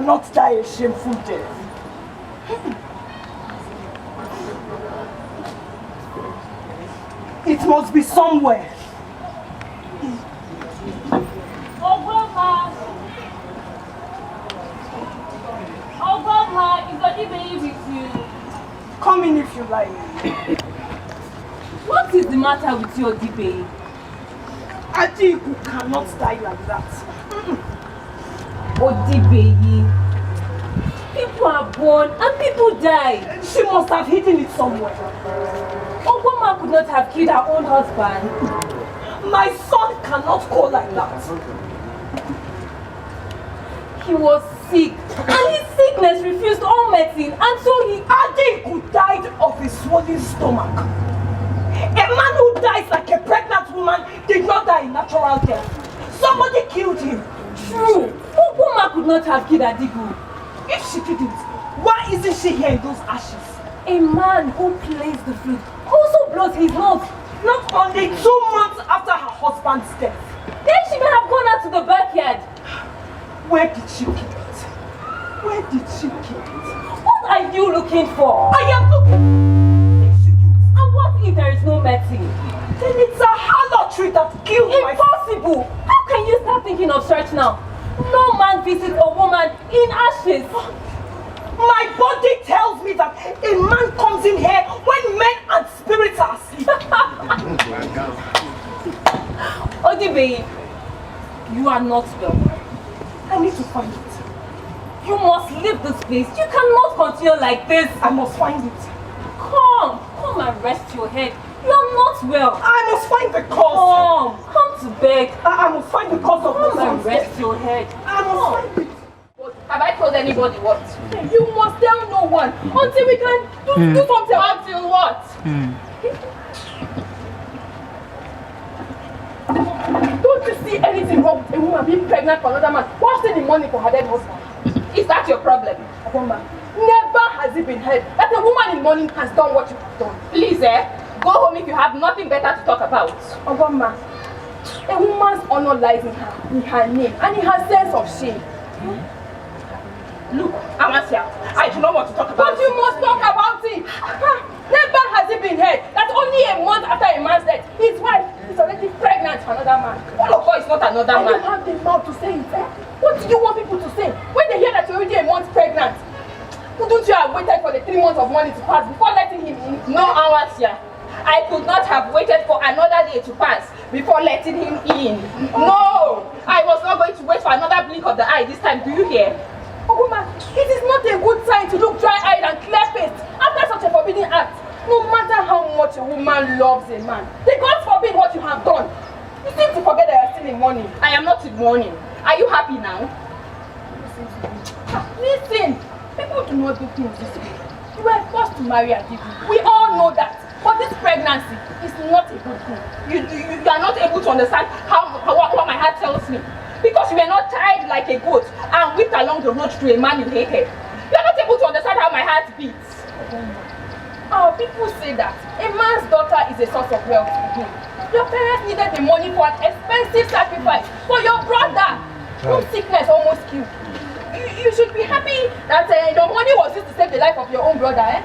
cannot die a shameful death. It must be somewhere. Oh, Grandma, is Odibeyi with you? Come in if you like. What is the matter with you, Odibeyi? Adiku cannot die like that. Odibeyi, people are born and people die. She must have hidden it somewhere. Ogwama could not have killed her own husband. My son cannot go like that. He was sick and his sickness refused all medicine, and so he... Adiku died of a swollen stomach. A man who dies like a pregnant woman did not die in natural death. Somebody killed him. True. Ogwama could not have killed Adiku. If she didn't, why isn't she here in those ashes? A man who plays the flute also blows his nose. Not only 2 months after her husband's death. Then she may have gone out to the backyard. Where did she keep it? Where did she keep it? What are you looking for? I am looking. And what if there is no medicine? Then it's a harlotry that killed my... Impossible! How can you start thinking of search now? No man visits a woman in ashes. My body tells me that a man comes in here when men and spirits are asleep. Odibeyi, you are not well. I need to find it. You must leave this place. You cannot continue like this. I must find it. Come and rest your head. You are not well. I must find the cause. Come to beg. I must find the cause of Come and rest your head. I must find it. Have I told anybody what? You must tell no one until we can do something. Until what? Don't you see anything wrong with a woman being pregnant for another man while still in money for her dead husband? Is that your problem? Never has it been heard that a woman in mourning has done what you have done. Please, go home if you have nothing better to talk about. Obama, a woman's honor lies in her name and in her sense of shame. Look, Amasia, I do not want to talk about it. But you must talk about it. Never has it been heard that only a month after a man's death, his wife is already pregnant for another man. Oloko is not another man. You have the mouth to say it. What do you want people to say when they hear that you're already a month pregnant? Couldn't you have waited for the 3 months of money to pass before letting him in? No, Amasia. I could not have waited for another day to pass before letting him in. No! I was not going to wait for another blink of the eye this time. Do you hear? Oh, woman, it is not a good sign to look dry-eyed and clear-faced after such a forbidding act. No matter how much a woman loves a man, the gods forbid what you have done. You seem to forget that you are still in mourning. I am not in mourning. Are you happy now? Listen, people do not do things this way. You were forced to marry Adiku. We all know that. But this pregnancy is not a good thing. You are not able to understand what my heart tells me. Because you were not tied like a goat and whipped along the road to a man you hated. You are not able to understand how my heart beats. People say that a man's daughter is a source of wealth to him. Your parents needed the money for an expensive sacrifice for your brother, whose sickness almost killed. You should be happy that the money was used to save the life of your own brother, eh?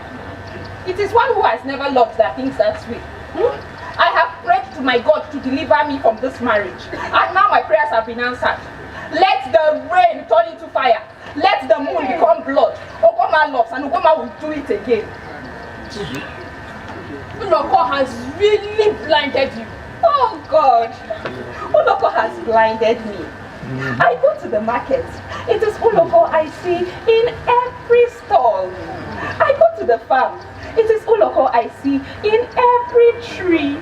It is one who has never loved that thinks that way. I have prayed to my God to deliver me from this marriage, and now my prayers have been answered. Let the rain turn into fire. Let the moon become blood. Ogoma loves, and Ogoma will do it again. Uloko has really blinded you. Oh God, Uloko has blinded me. I go to the market. It is Uloko I see in every stall. I go to the farm. It is Uloko I see in every tree.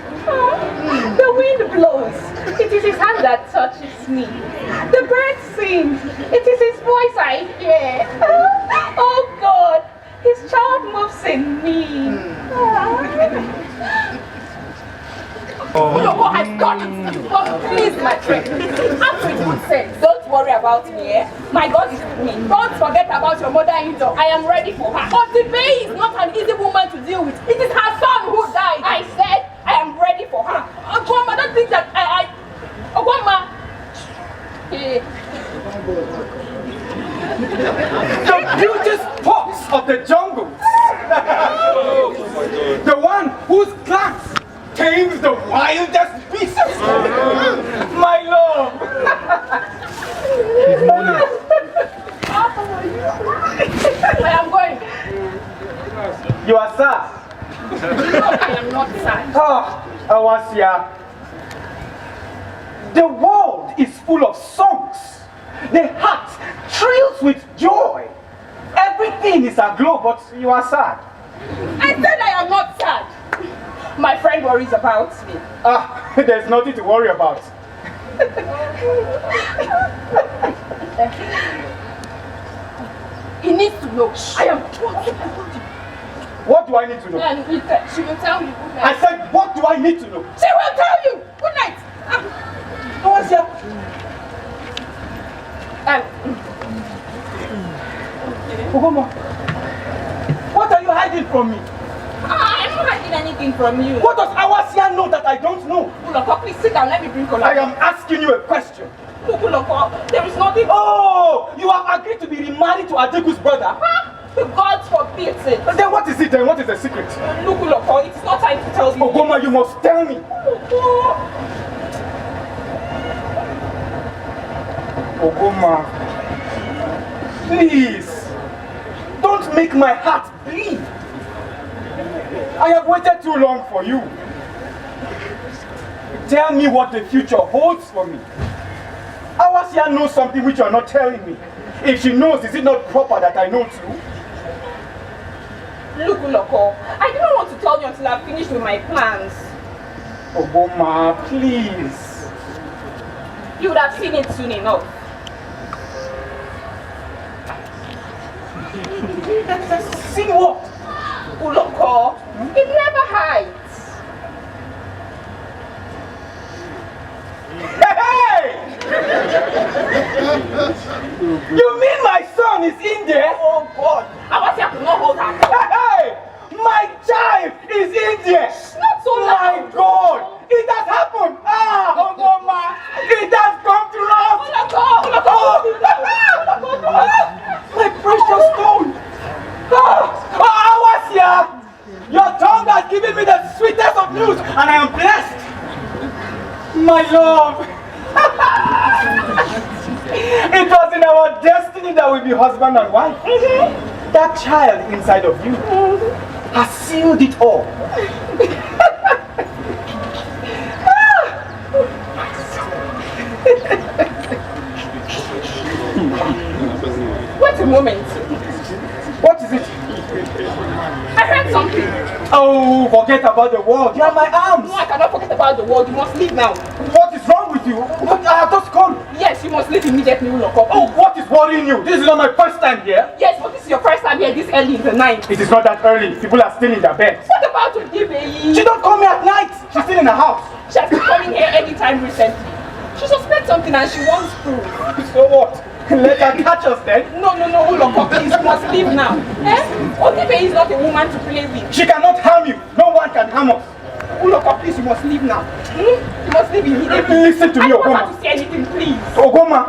The wind blows. It is his hand that touches me. The bird sings. It is his voice I hear. Oh God, his child moves in me. Uloko has got it. But please, my friend, act with good sense. Don't worry about me, eh? My God is with me. Don't forget about your mother-in-law. I am ready for her. Odibeyi is not an easy woman to deal with. It is her son who died. I said I am ready for her. Ogwama, don't think that Ogwama. tames the wildest beasts. My love. I am going. You are sad. No, I am not sad. Ah, Awasia. The world is full of songs. The heart thrills with joy. Everything is aglow, but you are sad. I said I am not sad. My friend worries about me. Ah, there's nothing to worry about. He needs to know. I am. What do I need to know? And she will tell you. Good night. I said, what do I need to know? She will tell you. Good night. What's your... Ogoma, what are you hiding from me? I'm not hiding anything from you. What does Awasia know that I don't know? Uloko, please sit down. Let me bring Kola. I am asking you a question. Look, Uloko, there is nothing. Oh, you have agreed to be remarried to Adeku's brother? Huh? God forbids it. Then what is it then? What is the secret? Look, Uloko, it's not time to tell you. Ogoma, you must tell me. Ogoma, please, don't make my heart bleed. I have waited too long for you. Tell me what the future holds for me. Awasia knows something which you are not telling me. If she knows, is it not proper that I know too? Look, Uloko, I didn't want to tell you until I finished with my plans. Ogoma, please. You would have seen it soon enough. See what? Uloko, it never hides. Hey! You mean my son is in there? Oh God, Awasia could not hold her. Hey! My child is in there! Not so My loud. God! It has happened! Ah, Ogoma! It has come to us! My precious stone! Awasia! Your tongue has given me the sweetest of news, and I am blessed! My love! It was in our destiny that we be husband and wife. That child inside of you has sealed it all. Wait a moment. What is it? I heard something. Oh, forget about the world. You are my arms. No, I cannot forget about the world. You must leave now. What is wrong with you? What? I have just come. Yes, you must leave immediately, Uloko. Oh, what is worrying you? This is not my first time here. Yes, but this is your first time here this early in the night. It is not that early. People are still in their beds. What about Udibe? She don't call me at night. She's still in the house. She has been coming here anytime recently. She suspects something and she wants proof. So what? Let her catch us then. No, Uloko, please, you must leave now. Udibe is not a woman to play with. She cannot harm you. No one can harm us. Uloko, please, you must leave now. You must leave immediately. Listen to me, I don't want Ogoma. her to say anything, please. Ogoma,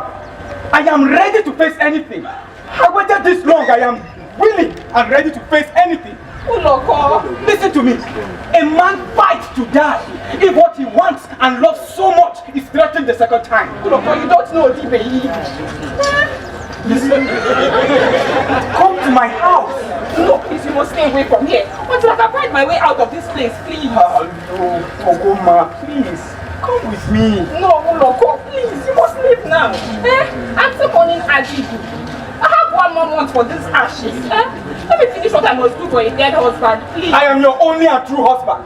I am ready to face anything. I waited this long. I am willing and ready to face anything. Uloko. Listen to me. A man fights to die if what he wants and loves so much is threatened the second time. Uloko, you don't know Udibe. Listen. Come to my house. No, please, you must stay away from here. Until I can find my way out of this place, please. Hello, Ogoma, please. Come with me. No, Uloko, please, you must leave now. I'm still morning Ajibu. I have 1 more month for these ashes. Let me finish what I must do for a dead husband, please. I am your only and true husband.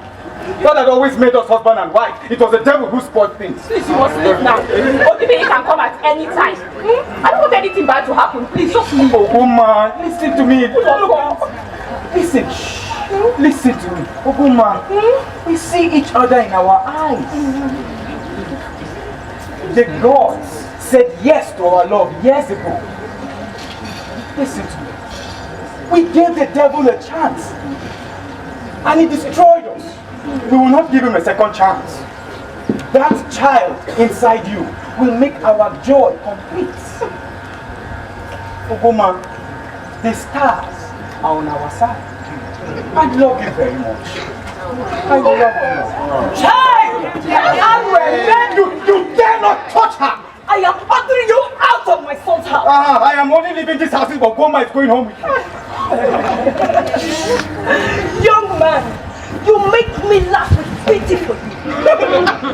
God had always made us husband and wife. It was the devil who spoiled things. Please, you must leave now. Odibe can come at any time. I don't want anything bad to happen. Please, just leave. Ogoma, listen to me. Uloko. Listen. Listen to me. Ogoma, we see each other in our eyes. The gods said yes to our love years ago. Listen to me. We gave the devil a chance and he destroyed us. We will not give him a second chance. That child inside you will make our joy complete. Ogoma, the stars are on our side. I love you very much. I love you. touch her! I am ordering you out of my son's house! I am only leaving this house, but Goma is going home with you. Young man, you make me laugh with pity for you.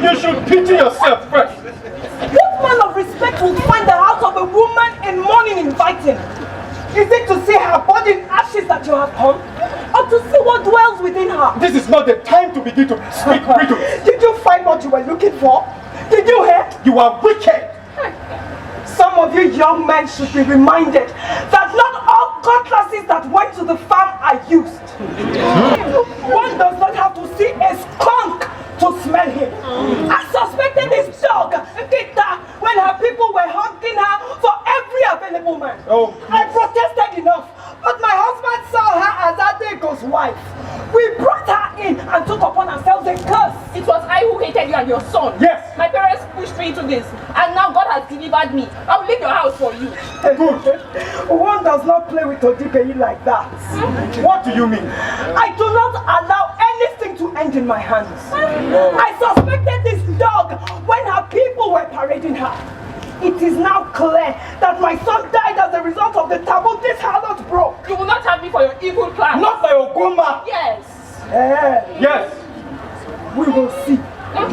You should pity yourself first. What man of respect will find the house of a woman in mourning inviting? Is it to see her body in ashes that you have come? Or to see what dwells within her? This is not the time to begin to speak riddles. Did you find what you were looking for? Did you hear? You are wicked. Some of you young men should be reminded that not all cutlasses that went to the farm are used. One does not have to see a skunk to smell him. I suspected this dog, Kita, when her people were hunting her for every available man. Oh. I protested enough, but my husband saw her as Adego's wife. We brought her in and took upon ourselves a curse. It was I who hated you and your son. Yes. My parents pushed me into this, and now God has delivered me. I will leave your house for you. Good. One does not play with Odipeyi like that. What do you mean? I do not allow anything to end in my hands. I suspected this dog when her people were parading her. It is now clear that my son died as a result of the taboo this harlot broke. You will not have me for your evil plan. Not by Ogoma. Yes. Yes. We will see.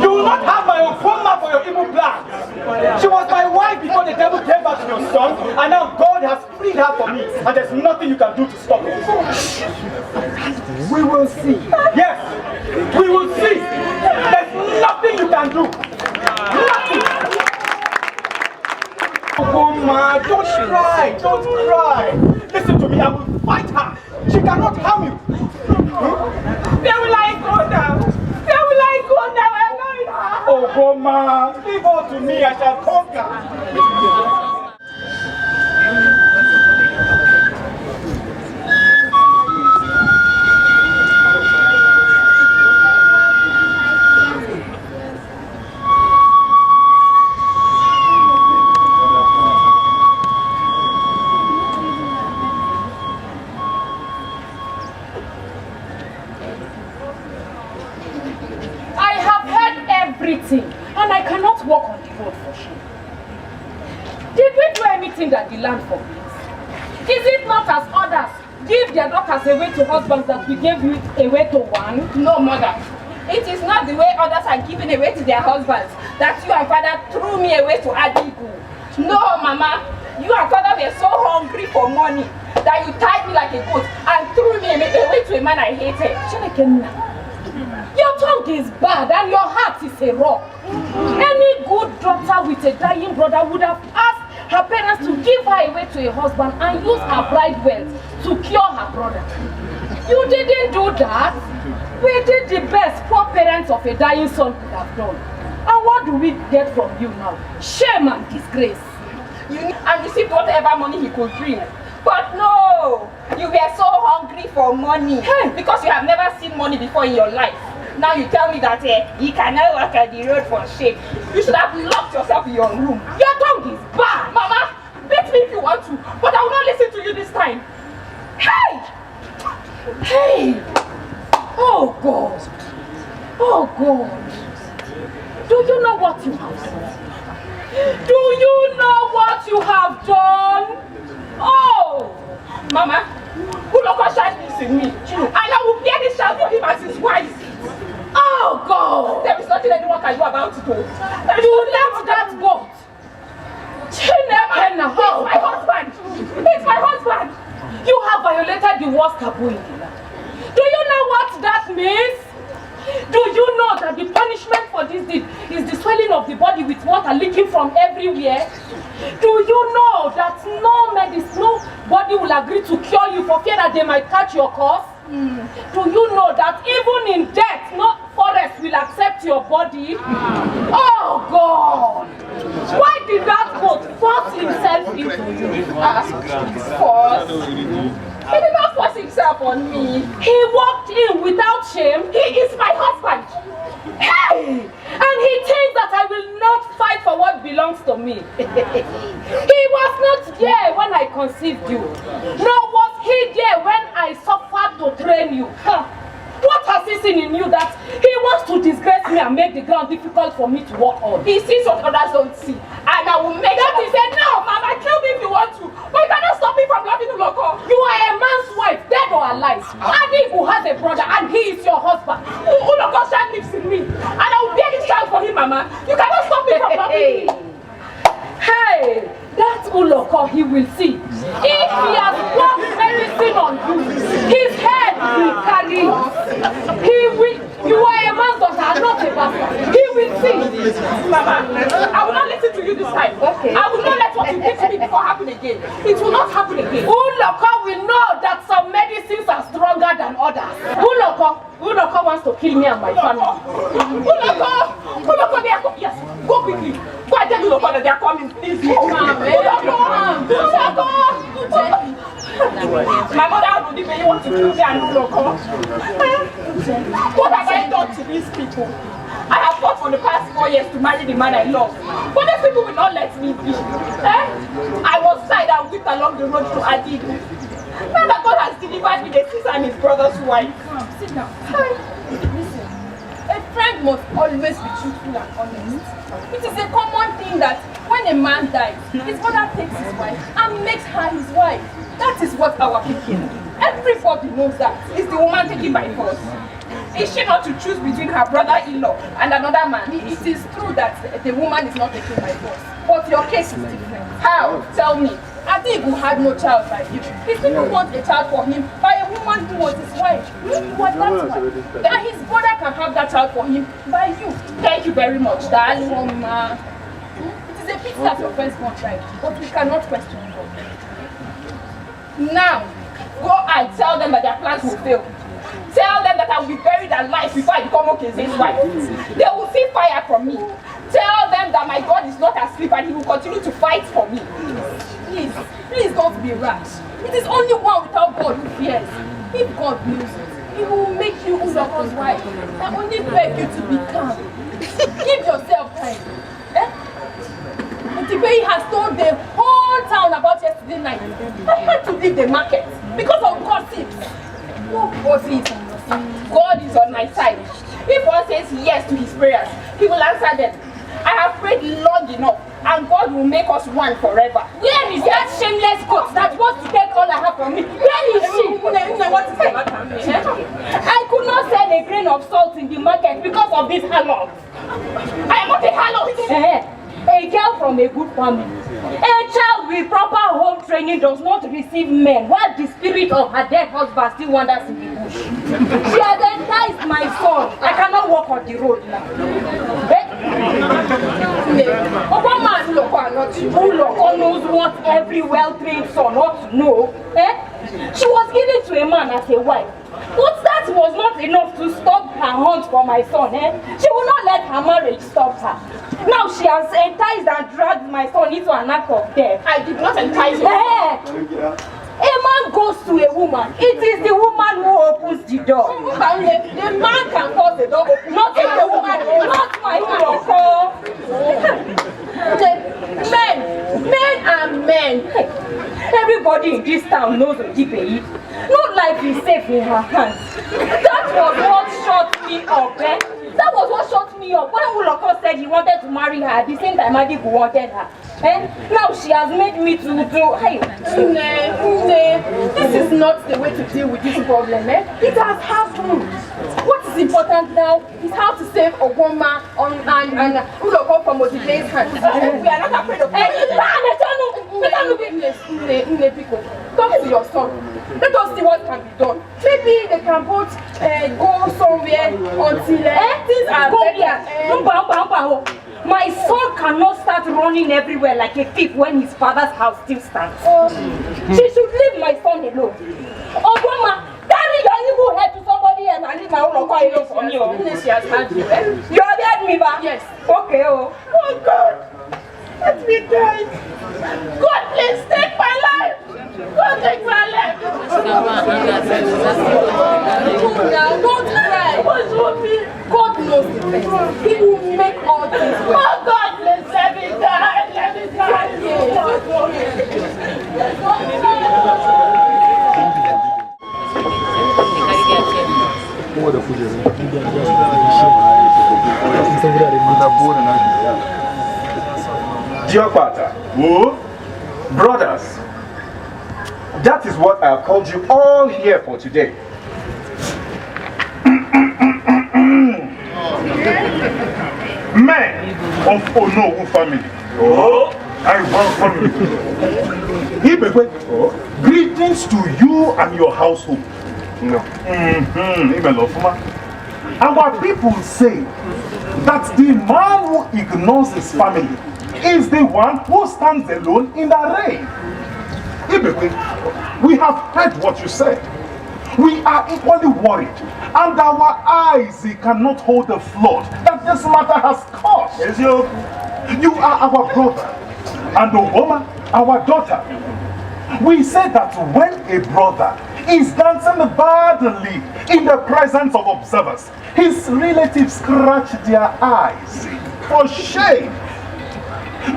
You will not have my Ogoma for your evil plans. She was my wife before the devil came back to your son, and now God has freed her for me, and there's nothing you can do to stop it. We will see. Yes, we will see. There's nothing you can do. Nothing. Ogoma, don't cry, don't cry. Listen to me, I will fight her. She cannot harm you. Where will I go now? Where will I go now? I know it. Ogoma, leave all to me, I shall conquer. And I cannot walk on the road for shame. Did we do anything that the land forbids? Is it not as others give their daughters away to husbands that we gave you away to one? No, mother. It is not the way others are giving away to their husbands that you and father threw me away to Adigu. No, mama. You and father were so hungry for money that you tied me like a goat and threw me away to a man I hated. Your tongue is bad and your heart is a rock. Any good daughter with a dying brother would have asked her parents to give her away to a husband and use her bride wealth to cure her brother. You didn't do that. We did the best poor parents of a dying son could have done. And what do we get from you now? Shame and disgrace. And received whatever money he could bring. But no, you were so hungry for money because you have never seen money before in your life. Now you tell me that you cannot walk on the road for shame. You should have locked yourself in your room. Your tongue is bad. Mama, beat me if you want to, but I will not listen to you this time. Hey! Hey! Oh God! Oh God! Do you know what you have done? Do you know what you have done? Oh! Mama, who look how shine this in me? And I will bear this child for him as his wife. Oh God! There is nothing anyone can do about it. You left that goat. It's my husband. It's my husband. You have violated the worst taboo in the land. Do you know what that means? Do you know that the punishment for this deed is the swelling of the body with water leaking from everywhere? Do you know that no body will agree to cure you for fear that they might catch your cause? Do you know that even in death, no forest will accept your body? Oh God! Why did that goat force himself into you? Force? He did not force himself on me. He walked in without shame. He is my husband. Hey! And he thinks that I will not fight for what belongs to me. He was not there when I conceived you. Nor was he there when I suffered to train you. What has he seen in you that he wants to disgrace me me and make the ground difficult for me to walk on. He sees what others don't see. And I will make that is enough, Mama. Kill me if you want to. But you cannot stop me from loving Uloko. You are a man's wife, dead or alive. Adigu has a brother and he is your husband. Uloko child lives in me. And I will bear this child for him, Mama. You cannot stop me from loving him. Hey, that Uloko he will see. If he has worked medicine on you, his head will carry. He will. You are a man's daughter, not a bastard. He will see. Mama, I will not listen to you this time. Okay. I will not let what you did to me before happen again. It will not happen again. Uloko will know that some medicines are stronger than others. Uloko wants to kill me and my family. Uloko, they are coming. Yes, go quickly. Go and tell Uloko that they are coming. Please go. Uloko. My mother will leave me. You want to kill me and Uloko. What have I done to these people? I have fought for the past 4 years to marry the man I love. But these people will not let me be. I was tied and whipped along the road to Adigu. Now that God has delivered me the sister and his brother's wife. Sit down. Listen, a friend must always be truthful and honest. It is a common thing that when a man dies, his mother takes his wife and makes her his wife. That is what our people do. Everybody knows that. It's the woman taken by force. Is she not to choose between her brother-in-law and another man? It is true that the woman is not taken by force. But your case is different. How? Tell me. Adigu had no child by you. His people want a child for him by a woman who was his wife. You was that one. Then his brother can have that child for him by you. Thank you very much, darling. It is a pity that your friends won't try, but we cannot question God. Now, go and tell them that their plans will fail. Tell them that I will be buried alive before I become Okeze's wife. They will see fire from me. Tell them that my God is not asleep and he will continue to fight for me. Please don't be rash. It is only one without God who fears. If God wills it, he will make you Uzoko's wife. I only beg you to be calm. Give yourself time. He has told the whole town about yesterday night. I had to leave the market because of gossips. No gossips. God is on my side. If one says yes to his prayers, he will answer them. I have prayed long enough, and God will make us one forever. Where is that shameless goat that wants to take all I have from me? Where is she? What is the matter? I could not sell a grain of salt in the market because of this harlot. I am not a harlot. A girl from a good family. A child with proper home training does not receive men, while the spirit of her dead husband still wanders in the bush. She has enticed my son. I cannot walk on the road now. Uloko knows what every well-trained son ought to know. She was given to a man as a wife. But that was not enough to stop her hunt for my son. She will not let her marriage stop her. Now she has enticed and dragged my son into an act of death. I did not entice you. A man goes to a woman. It is the woman who opens the door. The man can cause the door open. Not the woman. Not my Uloko. Men are men. Everybody in this town knows Ojibeyi. No life is safe in her hands. That was what shut me up. That was what shut me up. When Uloko said he wanted to marry her, at the same time Adigu wanted her. Now she has made me to hey. This is not the way to deal with this problem. It has happened. What is important now is how to save a woman and Uloko from Ojibeyi's hands. We are not afraid of talk to your son. Let us see what can be done. Maybe they can both go somewhere until things are better. My son cannot start running everywhere like a thief when his father's house still stands. She should leave my son alone. Obama, carry your evil head to somebody else and leave my own alone for me. She has had you. You have heard me, ba? Yes. Okay, Oh God, let me die. God, please take my life. God, take my life. Now, don't cry. God knows the best. He will make all things well. Oh God, please let me die. Let me die. Dear Father, brothers, that is what I have called you all here for today. Men of Onowu family, I welcome you. Greetings to you and your household. Our people say that the man who ignores his family is the one who stands alone in the rain. We have heard what you said. We are equally worried, and our eyes cannot hold the flood that this matter has caused. You are our brother, and Obama, our daughter. We say that when a brother is dancing badly in the presence of observers, his relatives scratch their eyes for shame.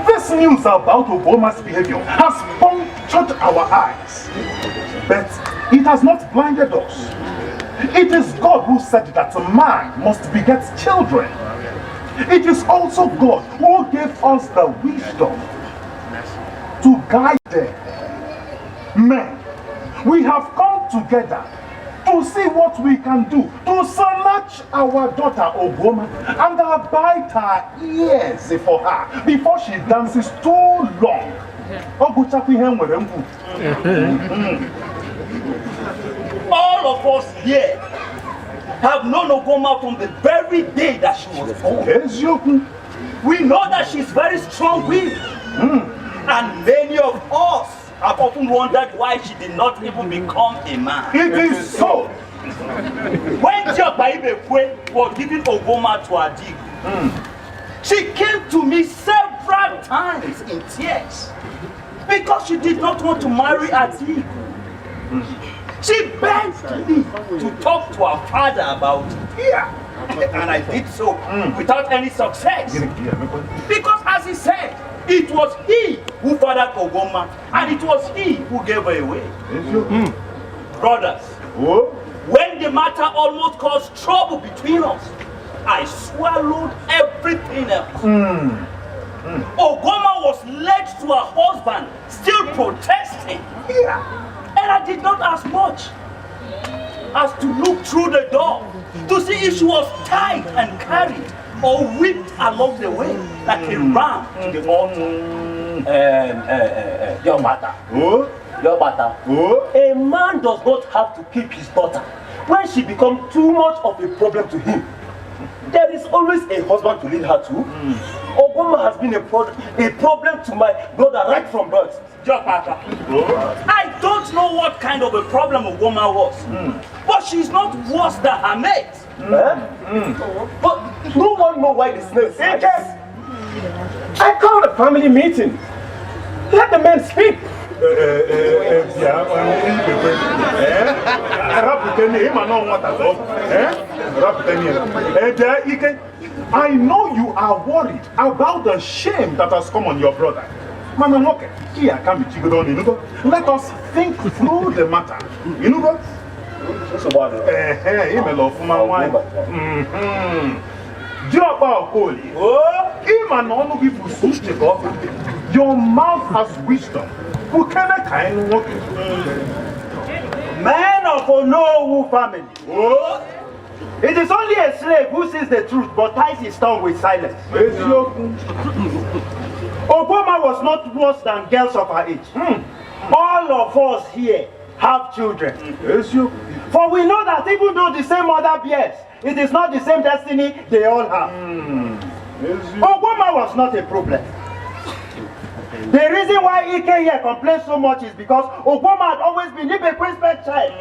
This news about Obama's behavior has punctured our eyes, but it has not blinded us. It is God who said that man must beget children. It is also God who gave us the wisdom to guide them. Men, we have come together to see what we can do to snatch our daughter Oboma and bite her ears for her before she dances too long. All of us here have known Oboma from the very day that she was born. We know that she's very strong-willed, and many of us have often wondered why she did not even become a man. It is so. When Jabaibe was giving Oboma to Adig, she came to me several times in tears because she did not want to marry Adig. She begged me to talk to her father about it, and I did so without any success. Because as he said, it was he who fathered Oboma, and it was he who gave her away. Brothers, when the matter almost caused trouble between us, I swallowed everything else. Obama was led to her husband, still protesting. And I did not ask much as to look through the door to see if she was tied and carried or whipped along the way like a ram to the altar. Your matter. A man does not have to keep his daughter when she becomes too much of a problem to him. There is always a husband to lead her to. Obama has been a problem to my brother right from birth. I don't know what kind of a problem Obama was, but she's not worse than her mate. But no one knows why the snail says. I called a family meeting. Let the men speak. I know you are worried about the shame that has come on your brother. Let us think through the matter. You know what? Your mouth has wisdom. Man of Onowu family. It is only a slave who sees the truth but ties his tongue with silence. Obama was not worse than girls of her age. All of us here have children. For we know that even though the same mother bears, it is not the same destiny they all have. Obama was not a problem. The reason why Ike here complains so much is because Obama had always been Ibekwe's pet child.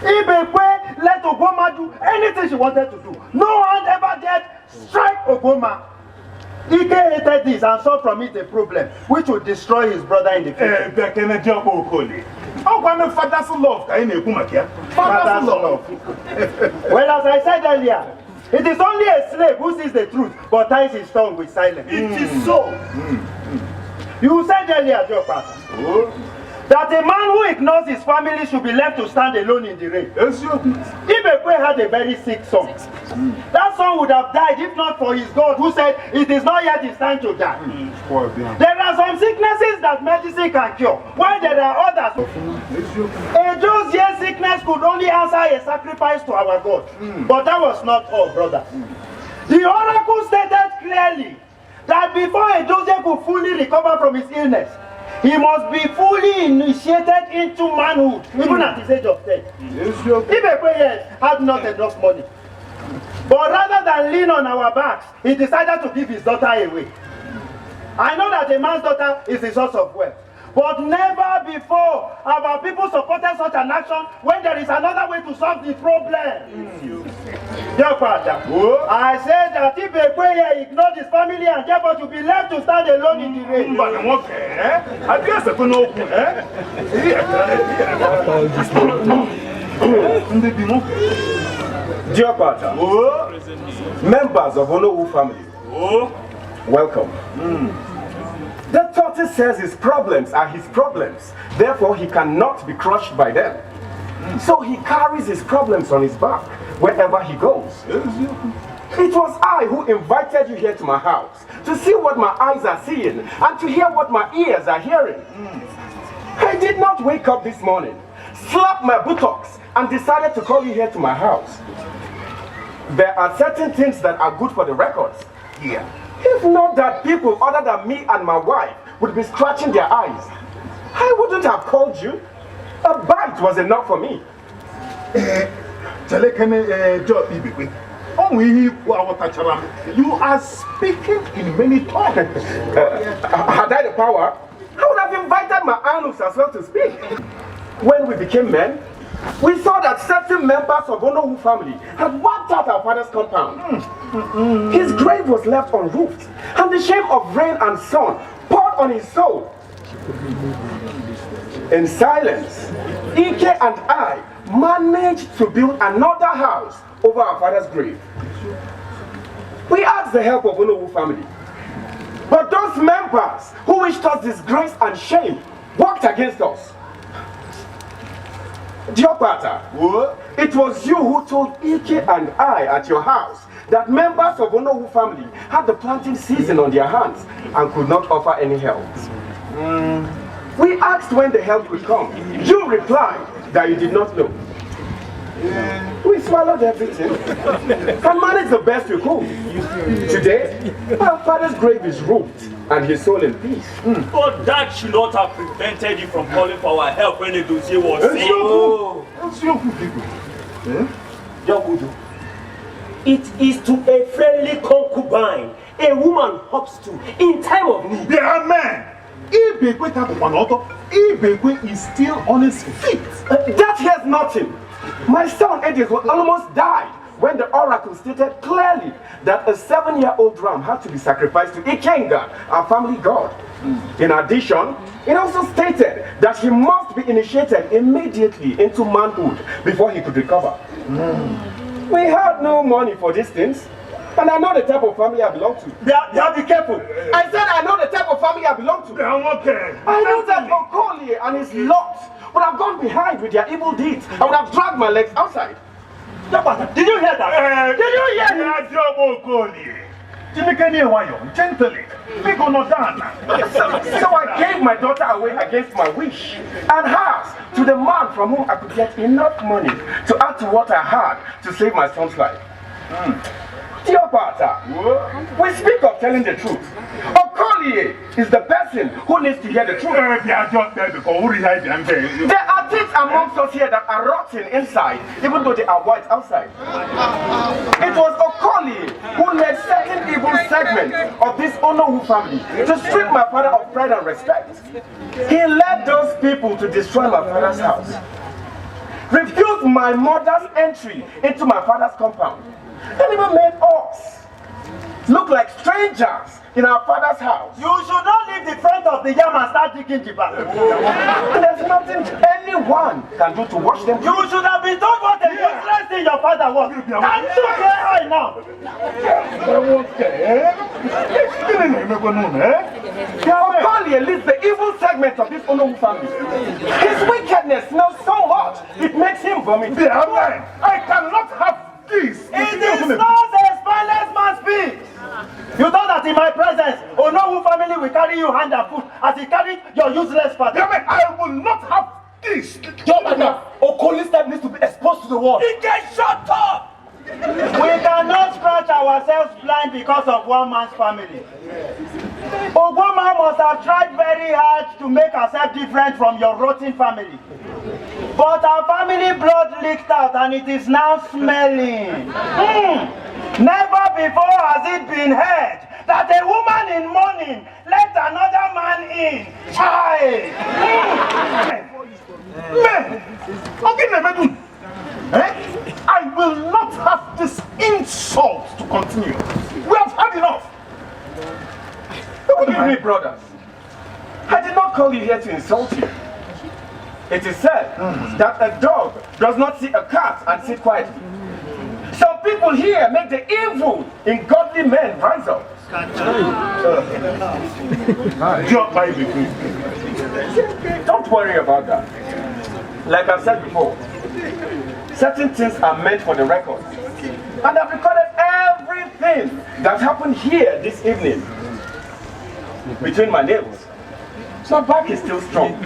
Ibekwe let Obama do anything she wanted to do. No one ever dared strike Obama. Ike hated this and saw from it a problem which would destroy his brother in the future. Father's love. Father's love. Well, as I said earlier, it is only a slave who sees the truth but ties his tongue with silence. It is so. You said earlier, dear Pastor, that a man who ignores his family should be left to stand alone in the rain. If Ekwe had a very sick son, that son would have died if not for his God who said it is not yet his time to die. There are some sicknesses that medicine can cure, while there are others. A Joseph year sickness could only answer a sacrifice to our God. But that was not all, brother. The oracle stated clearly that before a Joseph could fully recover from his illness, he must be fully initiated into manhood, even at his age of 10. If Ekwe had not enough money, but rather than lean on our backs, he decided to give his daughter away. I know that a man's daughter is the source of wealth, but never before have our people supported such an action when there is another way to solve the problem. Dear father, I said that if Ekwe ignored his family and therefore to be left to stand alone in the rain. Dear father, members of Onowu family, welcome. The tortoise says his problems are his problems, therefore he cannot be crushed by them. So he carries his problems on his back wherever he goes. It was I who invited you here to my house to see what my eyes are seeing and to hear what my ears are hearing. I did not wake up this morning, slap my buttocks and decided to call you here to my house. There are certain things that are good for the records here. If not that people other than me and my wife would be scratching their eyes, I wouldn't have called you. A bite was enough for me. You are speaking in many tongues. Had I the power, I would have invited my Anus as well to speak. When we became men, we saw that certain members of Onowu family had wiped out our father's compound. His grave was left unroofed, and the shame of rain and sun poured on his soul. In silence, Ike and I managed to build another house over our father's grave. We asked the help of Onowu family, but those members who wished us disgrace and shame worked against us. Dear Pata, it was you who told Ike and I at your house that members of Onowu family had the planting season on their hands and could not offer any help. We asked when the help would come. You replied that you did not know. We swallowed everything and managed the best we could. Today, our father's grave is roofed and his soul in peace. But that should not have prevented you from calling for our help when the dossier was It is to a friendly concubine a woman hops to in time of need. There are men. Ibekwe is still on his feet. That hears nothing. My son Edith almost died when the oracle stated clearly that a 7-year-old ram had to be sacrificed to Ikenga, our family god. In addition, it also stated that he must be initiated immediately into manhood before he could recover. We had no money for these things, and I know the type of family I belong to. Be careful. I said I know the type of family I belong to. I know that Okoli and his lot would have gone behind with their evil deeds. I would have dragged my legs outside. Did you hear that? Did you hear that? Gently. So I gave my daughter away against my wish and hers to the man from whom I could get enough money to add to what I had to save my son's life. Dear Pata, we speak of telling the truth. Okolie is the person who needs to hear the truth. There are things amongst us here that are rotten inside, even though they are white outside. It was Okolie who led certain evil segments of this Onowu family to strip my father of pride and respect. He led those people to destroy my father's house, refused my mother's entry into my father's compound, and even made us look like strangers in our father's house. You should not leave the front of the yam and start digging the back. There's nothing anyone can do to wash them. You should have been told what the useless thing your father was. Can't you get high now? Opali leads the evil segment of this Onowu family. His wickedness smells so hot, it makes him vomit. I cannot have this. It is not a spineless man speaks. You thought that in my presence, Onowu family will carry you hand and foot as he carried your useless father. I will not have this. Your mother, Okoli's step needs to be exposed to the world. He gets shut up! We cannot scratch ourselves blind because of one man's family. Ogoma must have tried very hard to make herself different from your rotten family. But our family blood leaked out and it is now smelling. Never before has it been heard that a woman in mourning let another man in. Child! I will not have this insult to continue. We have had enough. Forgive me, brothers. I did not call you here to insult you. It is said that a dog does not see a cat and sit quietly. Some people here make the evil in godly men rise up. Don't worry about that. Like I've said before, certain things are meant for the record. And I've recorded everything that happened here this evening between my nails. My back is still strong.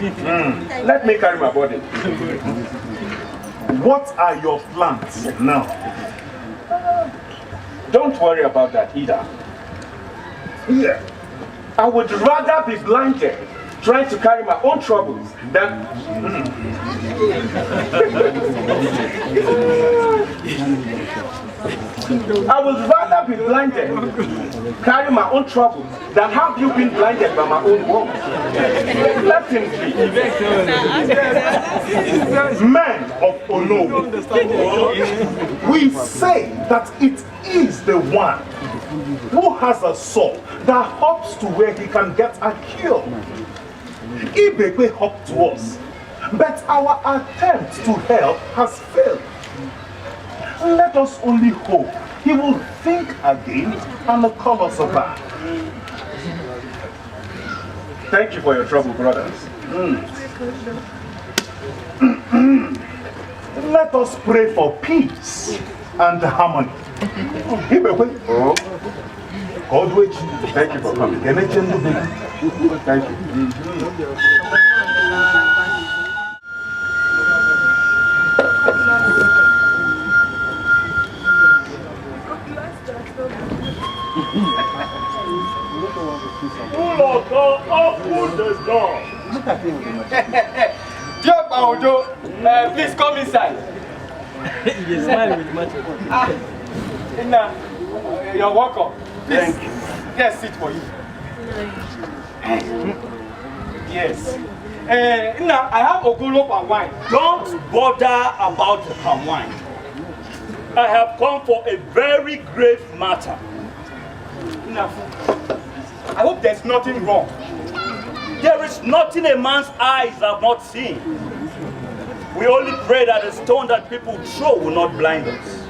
Let me carry my body. What are your plans now? Don't worry about that either. Yeah. I would rather be blinded trying to carry my own troubles than... I would rather be blinded, carry my own troubles, than have you been blinded by my own woes. Let him be. Men of Onowu, we say that it is the one who has a soul that hops to where he can get a kill. Ibekwe hopped to us, but our attempt to help has failed. Let us only hope he will think again and call us back. Thank you for your trouble, brothers. Let us pray for peace and harmony. Ibekwe. Oh, God, thank you for coming. Thank you. Open the door. Dear Baudo, please come inside. You're smiling with much. You're welcome. Please, yes, sit for you. Yes. Now, I have ogolo palm wine. Don't bother about the palm wine. I have come for a very grave matter. Now, I hope there's nothing wrong. There is nothing a man's eyes have not seen. We only pray that the stone that people throw will not blind us.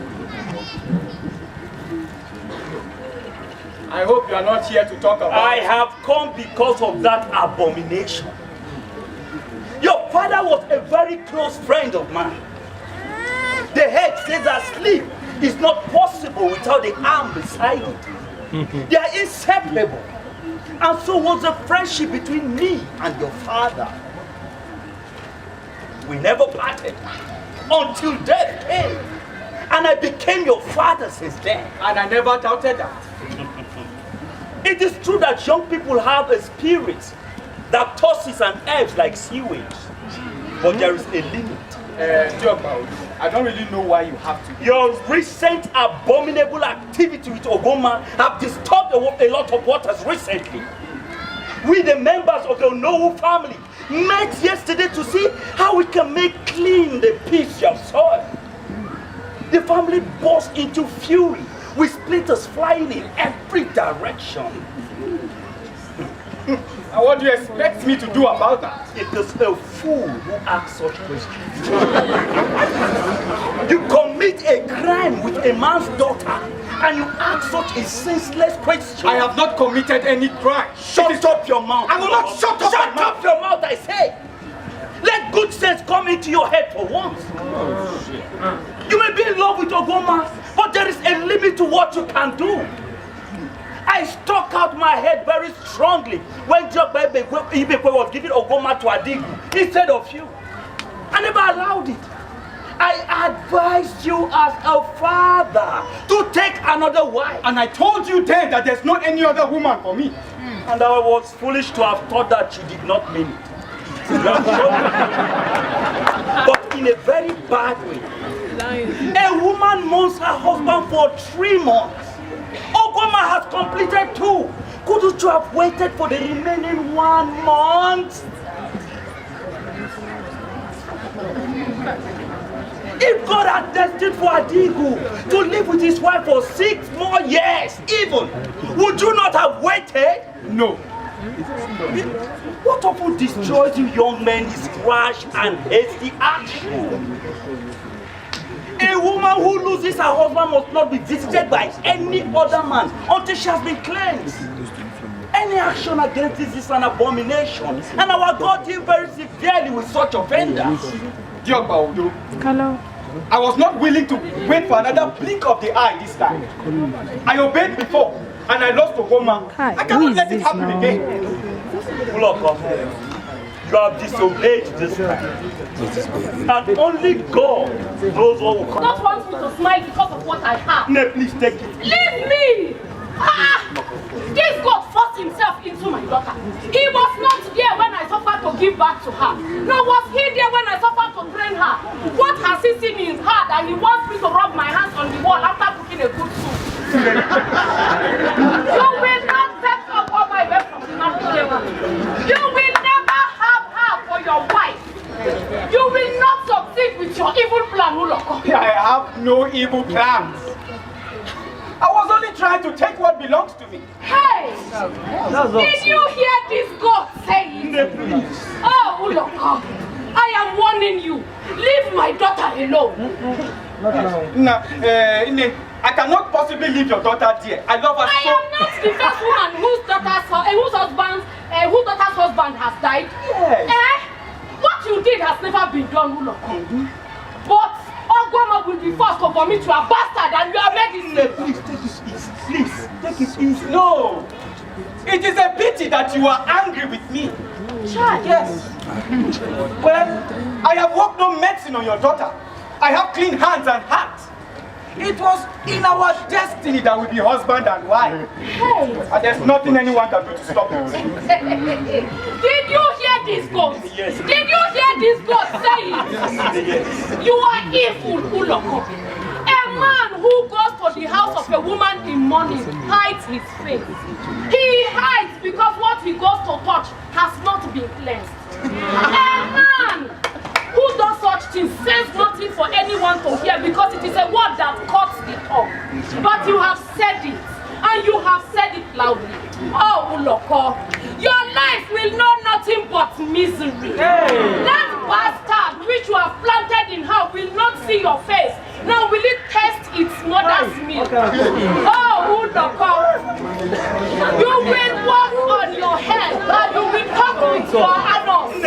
I hope you are not here to talk about I have come because of that abomination. Your father was a very close friend of mine. The head says that sleep is not possible without the arm beside it. They are inseparable. And so was the friendship between me and your father. We never parted until death came. And I became your father since then. and I never doubted that. It is true that young people have a spirit that tosses and ebbs like sea waves. But there is a limit. Dear Baudo, I don't really know why you have to. Your recent abominable activity with Ogoma have disturbed a lot of waters recently. We, the members of the Onowu family, met yesterday to see how we can make clean the piece of soil. The family burst into fury with splinters flying in every direction. direction. And what do you expect me to do about that? It is a fool who asks such questions. You commit a crime with a man's daughter and you ask such a senseless question. I have not committed any crime. Shut up your mouth. I will not shut up Shut my up your mouth, I say. Let good sense come into your head for once. You may be in love with Ogoma, but there is a limit to what you can do. I stuck out my head very strongly when Jokba Ibekwe was giving Ogoma to Adigu instead of you. I never allowed it. I advised you as a father to take another wife. And I told you then that there's not any other woman for me. And I was foolish to have thought that you did not mean it. But in a very bad way. A woman mourns her husband for 3 months. Ogoma has completed 2. Couldn't you have waited for the remaining 1 month? If God had destined for Adigu to live with his wife for 6 more years, even, would you not have waited? No. What often destroys you young men is rash and hasty action. A woman who loses her husband must not be visited by any other man until she has been cleansed. Any action against this is an abomination, and our God deals very severely with such offenders. Hello. I was not willing to wait for another blink of the eye this time. I obeyed before, and I lost Ogoma. I cannot let it happen again. Look, you have disobeyed this time. And only God knows what will come. God wants me to smile because of what I have. Nay, please take it. Leave me! This God forced himself into my daughter. He was not there when I suffered to give back to her. Nor was he there when I suffered to train her. What has he seen in her that he wants me to rub my hands on the wall after cooking a good soup? You will not take up all my way from the table. You will never have her for your wife. You will not succeed with your evil plan, Uloko. I have no evil plans. I was only trying to take what belongs to me. Hey! Did you hear this God saying? Oh, Uloko, I am warning you. Leave my daughter alone. No, I cannot possibly leave your daughter dear. I love her so. I am not the first woman whose daughter's husband has died. Yes. What you did has never been done, Uloko. But Ogoma will be forced to vomit you a bastard and you are medicine. Please take it easy. Please take it easy. No. It is a pity that you are angry with me. Child. Yes. Well, I have worked no medicine on your daughter. I have clean hands and heart. It was in our destiny that we be husband and wife. Hey. And there's nothing anyone can do to stop it. Did you hear this God? Yes. Did you hear this God say it? You are evil, Uloko. A man who goes to the house of a woman in mourning hides his face. He hides because what he goes to touch has not been cleansed. A man who does such things says nothing for anyone to hear because it is a word that cuts the tongue. But you have said it, and you have said it loudly. Oh, Uloko, your life will know nothing but misery. Hey. That bastard which you have planted in her will not see your face. Now will it taste its mother's milk? Oh, Uloko, you will walk on your head and you will talk with your anus.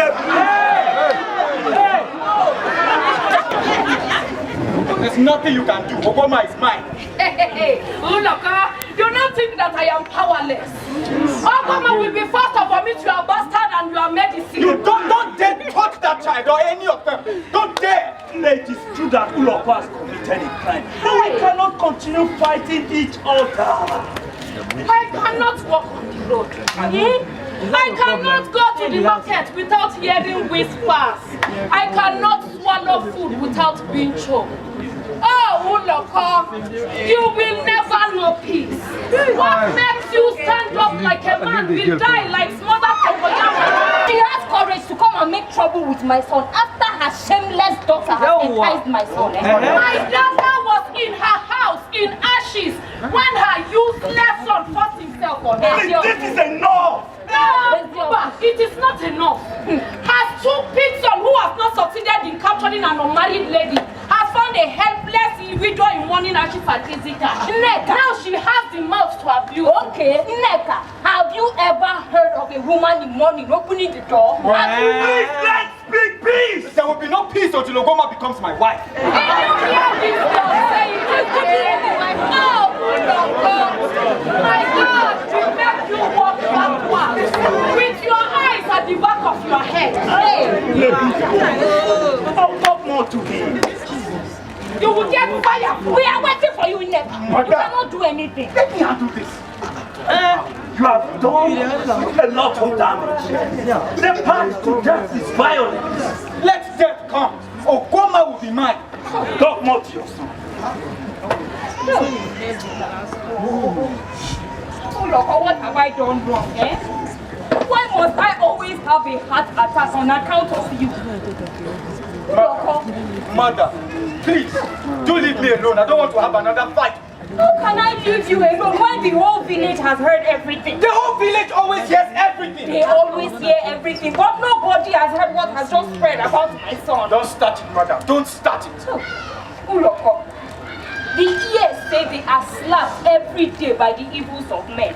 There's nothing you can do. Ogoma is mine. Hey, Uloko, do not think that I am powerless. Ogoma will be forced to vomit your bastard and your medicine. You don't dare touch that child or any of them. Don't dare. It is true that Uloko has committed a crime. But we cannot continue fighting each other. I cannot walk on the road. I cannot go to the market without hearing whispers. I cannot swallow food without being choked. Oh, Uloko, you will never know peace. What makes you stand up like a man will die like smothered Tokoyama? He has courage to come and make trouble with my son after her shameless daughter has enticed my son. My daughter was in her house in ashes when her useless son forced himself for her. This is enough! But it is not enough. Her stupid son, who has not succeeded in capturing an unmarried lady, has found a helpless individual in mourning and she's a visitor. Now she has the mouth to abuse. Okay, Neka, have you ever heard of a woman in mourning opening the door? Please, let's speak peace! There will be no peace until Ogoma becomes my wife. Did you hear this girl say it? Oh, my God, we make you walk backwards with your eyes at the back of your head. Hey. Talk more to me. You will get fired. We are waiting for you, Neka. You cannot do anything. Let me handle this. You have done a lot of damage. The path to death is violence. Let death come. Ogoma will be mine. Talk more to your son. Oh, look, what have I done wrong, eh? Why must I always have a heart attack on account of you? Mother, please, do leave me alone. I don't want to have another fight. How can I leave you alone when the whole village has heard everything? The whole village always hears everything. They always hear everything, but nobody has heard what has just spread about my son. Don't start it, mother. Don't start it. Uloko, the ears say they are slapped every day by the evils of men.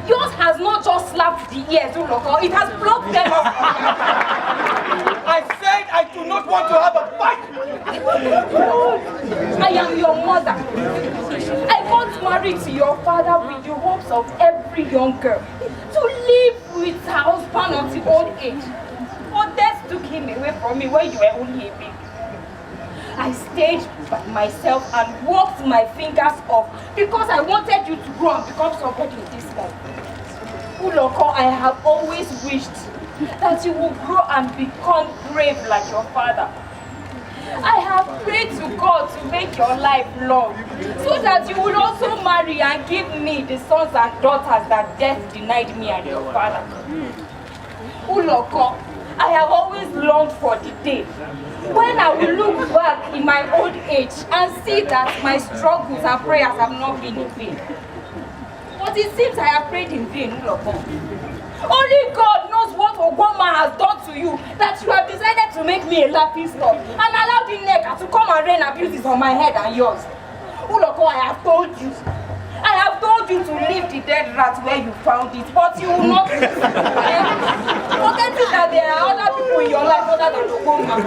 Yours has not just slapped the ears, Uloko, it has blocked them off. I said I do not want to have a fight. I am your mother. I got married to your father with the hopes of every young girl to live with her husband until old age. But death took him away from me when you were only a baby. I stayed by myself and worked my fingers off because I wanted you to grow and become somebody in this life. Uloko, I have always wished that you will grow and become brave like your father. I have prayed to God to make your life long so that you will also marry and give me the sons and daughters that death denied me and your father. Uloko, I have always longed for the day when I will look back in my old age and see that my struggles and prayers have not been in vain. But it seems I have prayed in vain, Uloko. Only God knows what Ogoma has done to you that you have decided to make me a laughing stock and allow the Neka to come and rain abuses on my head and yours. Uloko, I have told you. I have told you to leave the dead rat where you found it, but you will not. Forgetting that there are other people in your life other than Ogoma.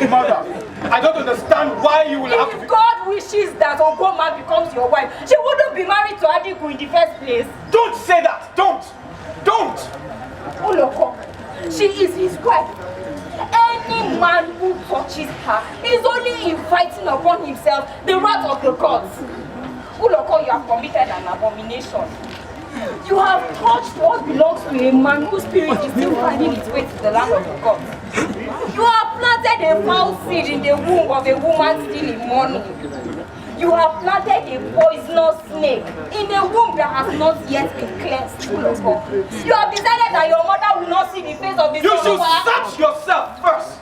Mother, I don't understand why you will have to be... If God wishes that Ogoma becomes your wife, she wouldn't be married to Adiku in the first place. Don't say that! Don't! Don't! Uloko, she is his wife. Any man who touches her is only inviting upon himself the wrath of the gods. Uloko, you have committed an abomination. You have touched what belongs to a man whose spirit is still finding its way to the land of the gods. You have planted a foul seed in the womb of a woman still in mourning. You have planted a poisonous snake in a womb that has not yet been cleansed. Uloko. You have decided that your mother will not see the face of the You should search yourself first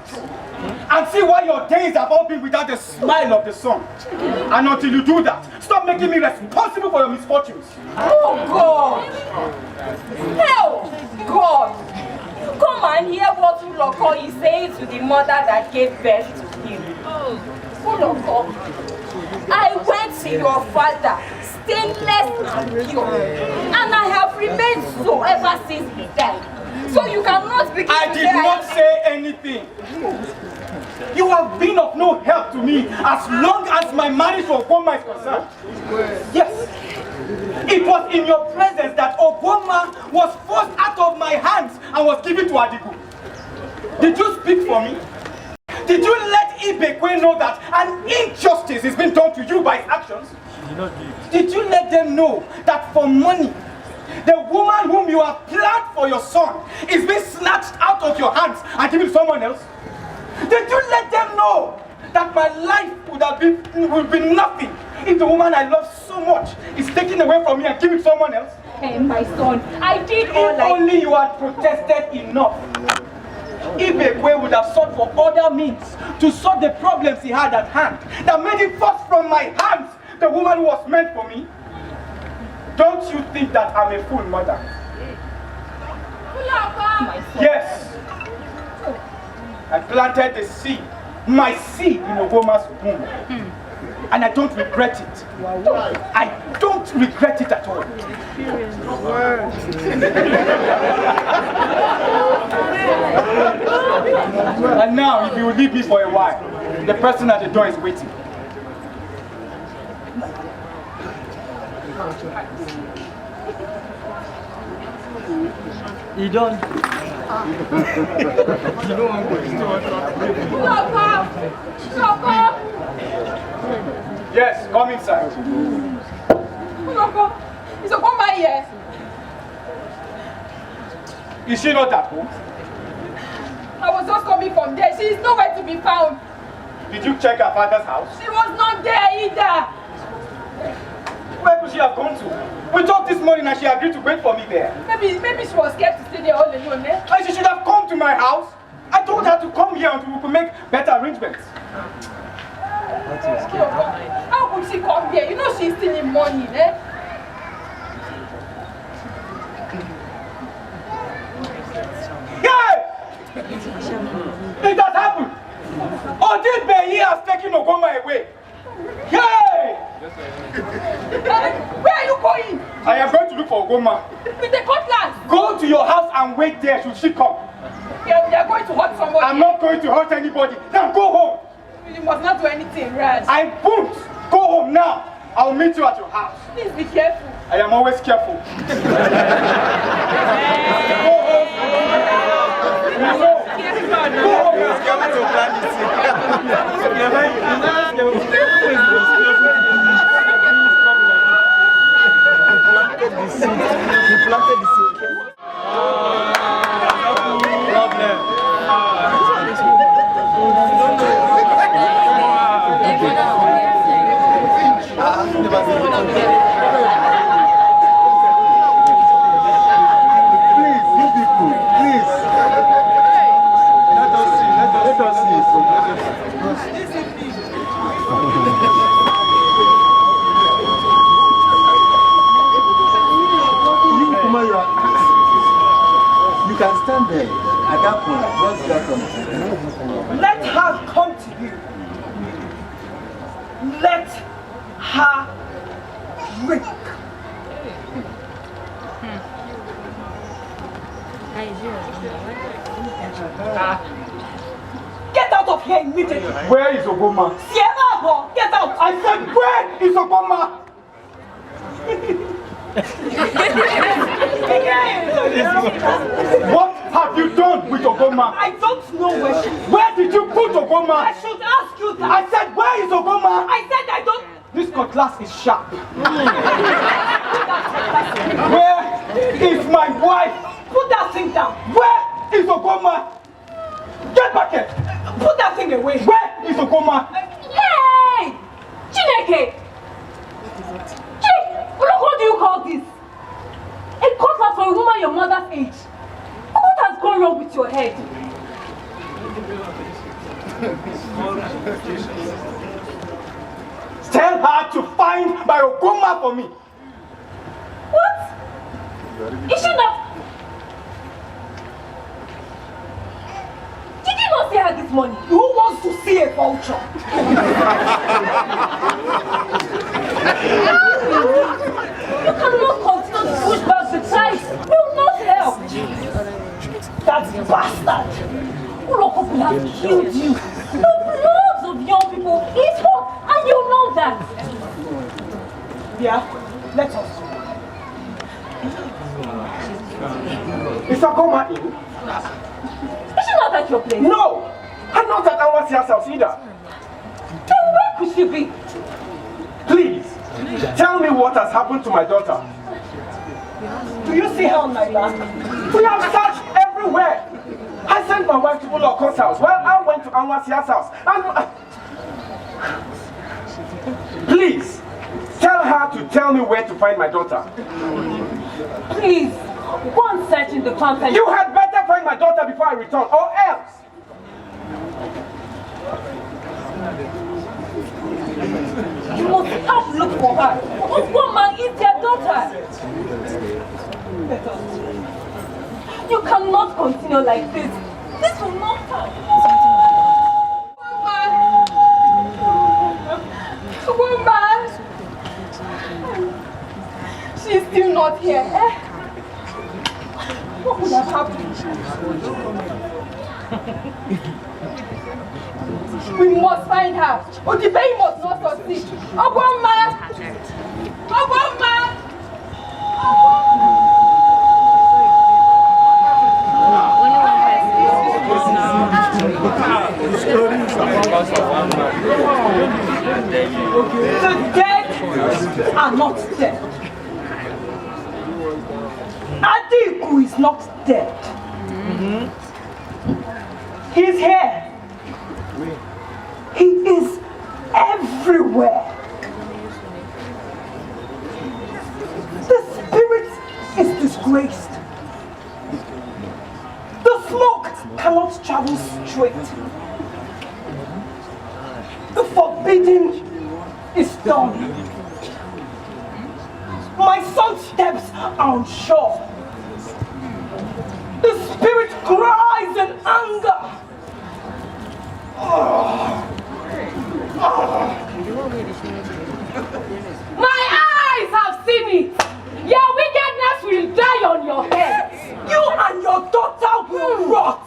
and see why your days have all been without the smile of the sun. And until you do that, stop making me responsible for your misfortunes. Oh God! Hell, God! Come and hear what Uloko is saying to the mother that gave birth to him. Uloko, I went to your father, stainless and pure, and I have remained so ever since he died. So you cannot begin I did not say anything. You have been of no help to me as long as my marriage to Ogoma is concerned. Yes, it was in your presence that Ogoma was forced out of my hands and was given to Adiku. Did you speak for me? Did you let Ibekwe know that an injustice is being done to you by his actions? Did you let them know that for money, the woman whom you have planned for your son is being snatched out of your hands and given to someone else? Did you let them know that my life would be nothing if the woman I love so much is taken away from me and given to someone else? Hey, my son, I did all If only you had protested enough, Ibekwe would have sought for other means to solve the problems he had at hand that made him force from my hands the woman who was meant for me. Don't you think that I'm a fool, mother? Yes. I planted the seed, my seed in Ogoma's womb. And I don't regret it. I don't regret it at all. And now, if you will leave me for a while, the person at the door is waiting. You don't. Yes, come inside. Is Ogoma here? Is she not at home? I was just coming from there. She is nowhere to be found. Did you check her father's house? She was not there either. Where could she have gone to? We talked this morning and she agreed to wait for me there. Maybe she was scared to stay there all alone, eh? And she should have come to my house. I told her to come here until we could make better arrangements. How could she come here? You know she's still in money, eh? Hey! It has happened. Odin Beyi has taken Ogoma away. Yay! Where are you going? I am going to look for Ogoma. With the cutlass. Go to your house and wait there should she come. Yeah, we are going to hurt somebody. I'm not going to hurt anybody. Now go home. You must not do anything, Raj. I won't. Go home now. I'll meet you at your house. Please be careful. I am always careful. Go home. Let her come to you. Let her drink. Get out of here immediately. Where is Ogoma? Sierra, get out. I said, where is Ogoma? What have you done with Ogoma? I don't know where she is. Where did you put Ogoma? I should ask you that. I said, where is Ogoma? I said I don't. This cutlass is sharp. Where is my wife? Put that thing down. Where is Ogoma? Get back here. Put that thing away. Where is Ogoma? Hey! Chineke! What do you call this? A cutlass for a woman your mother's age. What has gone wrong with your head? Tell her to find my Ogoma for me. What? Is she not? Did you not see her this morning? Who wants to see a vulture? You cannot continue to push back the tide. It will not help. That bastard. Uloko will have killed you. The bloods of young people is hot, and you know that. Yeah, let us. Is Ogoma in? Is she not at your place? No! I'm not at Anwasia's house either. Then where could she be? Please, tell me what has happened to my daughter. Do you see her on my back? We have searched everywhere. I sent my wife to Wedlock's house while I went to Anwasia's house. And please, tell her to tell me where to find my daughter. Please, go and search in the content. You had better find my daughter before I return, or else. You must help look for her. What woman is their daughter? daughter. You cannot continue like this. This will not help. Woman! She's still not here. What would have happened? We must find her. Odibei must not succeed. Ogwoma! Ogwoma! The dead are not dead. Adiku is not dead. He's here. He is everywhere. The spirit is disgraced. The smoke cannot travel straight. The forbidden is done. My son's steps are unsure. The spirit cries in anger. My eyes have seen it. Your wickedness will die on your head. You and your daughter will rot.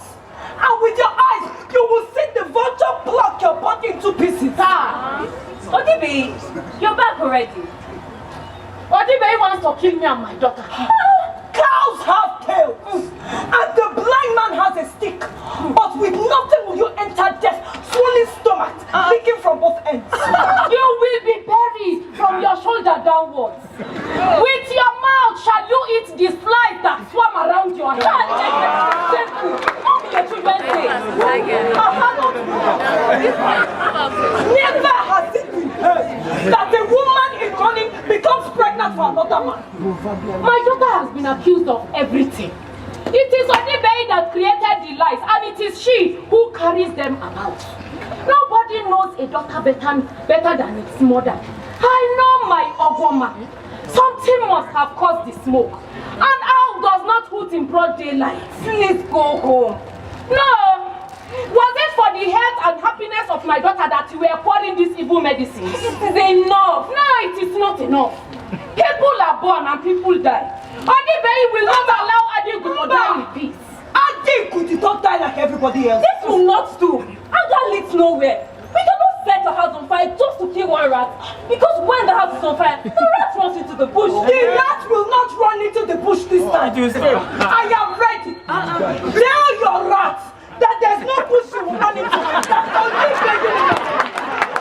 And with your eyes, you will see the vulture pluck your body into pieces. Odibe, you're back already. Odibe wants to kill me and my daughter. Cows have tails, and the blind man has a stick. But with nothing will you enter death, swollen stomach, leaking from both ends. You will be buried from your shoulder downwards. With your mouth shall you eat the flies that swam around your head. Never has it been heard that a woman in mourning becomes pregnant for another man. My daughter has been accused of everything. It is Odibe that created the lies, and it is she who carries them about. Nobody knows a daughter better than its mother. I know my Ogwoma. Something must have caused the smoke. And owl does not hoot in broad daylight. Please go home. No! Was it for the health and happiness of my daughter that you were pouring these evil medicines? It is enough. No, it is not enough. People are born and people die. Odibe will not allow Adiku to die in peace. Adiku did not die like everybody else. This will not do. Anger leads nowhere. We cannot set a house on fire just to kill one rat. Because when the house is on fire, the rat runs into the bush. The rat will not run into the bush this time. I am ready. Tell your rats that there's no bush you will run into. That's only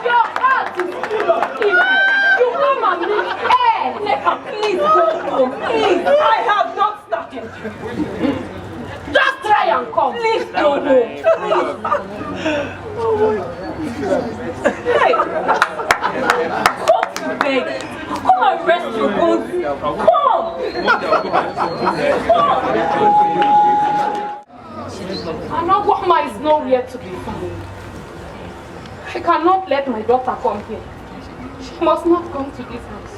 Your heart is full of evil. You come and meet air. Neka, please go home. Please. I have not started. Just try and come. Please go home. Please. Hey. Come to beg. Come and rest your bones. Come. Anogwama is nowhere to be found. I cannot let my daughter come here. She must not come to this house.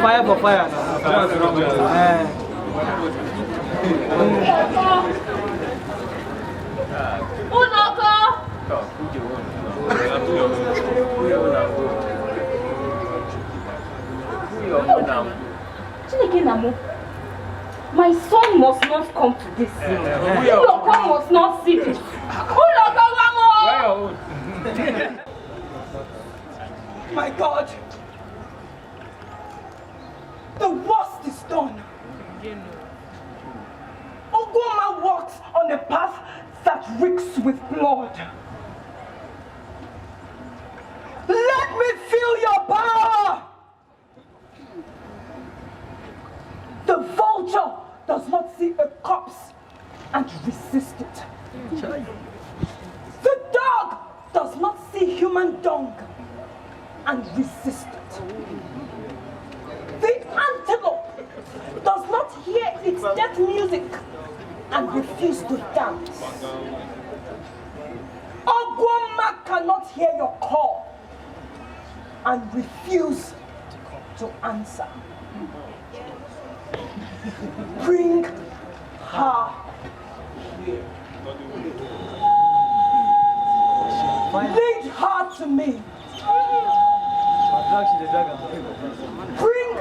Fire for fire. Unoko. My son must not come to this. Unoko must not see this. Unoko, My God. The worst is done. Ogwoma walks on a path that reeks with blood. Let me feel your power! The vulture does not see a corpse and resist it. The dog does not see human dung and resist it. The antelope does not hear its death music and refuse to dance. Ogwoma cannot hear your call and refuse to answer. Bring her here. Lead her to me. Bring